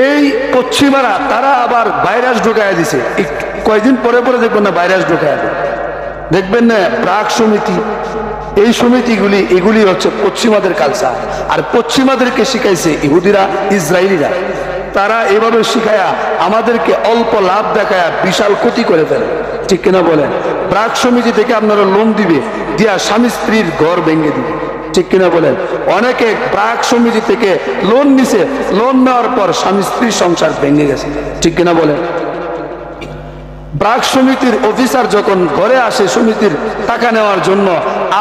এই পশ্চিমারা তারা আবার ভাইরাস ঢুকাইয়া দিছে, কয়েকদিন পরে পরে দেখবেন না ভাইরাস ঢুকাইয়া দেয়, দেখবেন না প্রাক সমিতি, এই সমিতিগুলি এগুলি হচ্ছে পশ্চিমাদের কালচার। আর পশ্চিমাদেরকে শিখাইছে ইহুদিরা, ইসরায়েলিরা। তারা এভাবে শিখায়া আমাদেরকে অল্প লাভ দেখায়া বিশাল ক্ষতি করে ফেলে, ঠিক কিনা বলেন? প্রাক সমিতি থেকে আপনারা লোন দিবে, দিয়া স্বামী স্ত্রীর ঘর ভেঙে দিবে, ঠিক কিনা বলেন? অনেকে প্রাক সমিতি থেকে লোন নিছে, লোন নেওয়ার পর স্বামী স্ত্রীর সংসার ভেঙে গেছে, ঠিক কিনা বলেন? প্রাক সমিতির অফিসার যখন ঘরে আসে সমিতির টাকা নেওয়ার জন্য,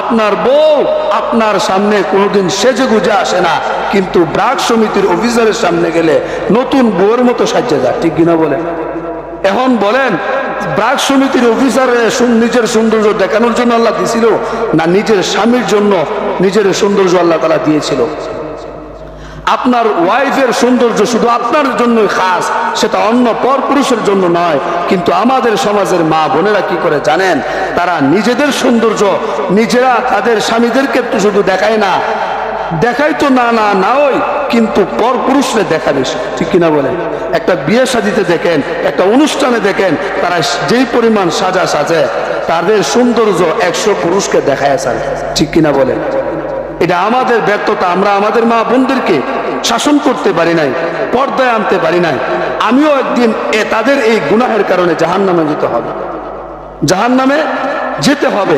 আপনার বউ আপনার সামনে কোনোদিন সেজে গুজে আসে না, কিন্তু প্রাক সমিতির অফিসারের সামনে গেলে নতুন বউয়ের মতো সাজ্জা যায়, ঠিক কিনা বলেন? এখন বলেন, প্রাক সমিতির অফিসার নিজের সৌন্দর্য দেখানোর জন্য আল্লাহ দিয়েছিল, না নিজের স্বামীর জন্য নিজের সৌন্দর্য আল্লাহ তাআলা দিয়েছিল? আপনার ওয়াইফের সৌন্দর্য শুধু আপনার জন্যই খাস, সেটা অন্য পর পুরুষের জন্য নয়। কিন্তু আমাদের সমাজের মা বোনেরা কি করে জানেন? তারা নিজেদের সৌন্দর্য নিজেরা তাদের স্বামীদেরকে তো শুধু দেখায় না, দেখাই তো না ওই, কিন্তু পর পুরুষরে দেখাবে, ঠিক কিনা বলেন? একটা বিয়ে শাদিতে দেখেন, একটা অনুষ্ঠানে দেখেন, তারা যেই পরিমাণ সাজে তাদের সৌন্দর্য 100 পুরুষকে দেখায় ছাড়ে, ঠিক কিনা বলেন? এটা আমাদের ব্যর্থতা। আমরা আমাদের মা বোনদেরকে শাসন করতে পারি নাই, পর্দায় আনতে পারি নাই। আমিও একদিন তাদের এই গুনাহের কারণে জাহান্নামে যেতে হবে, জাহান্নামে যেতে হবে।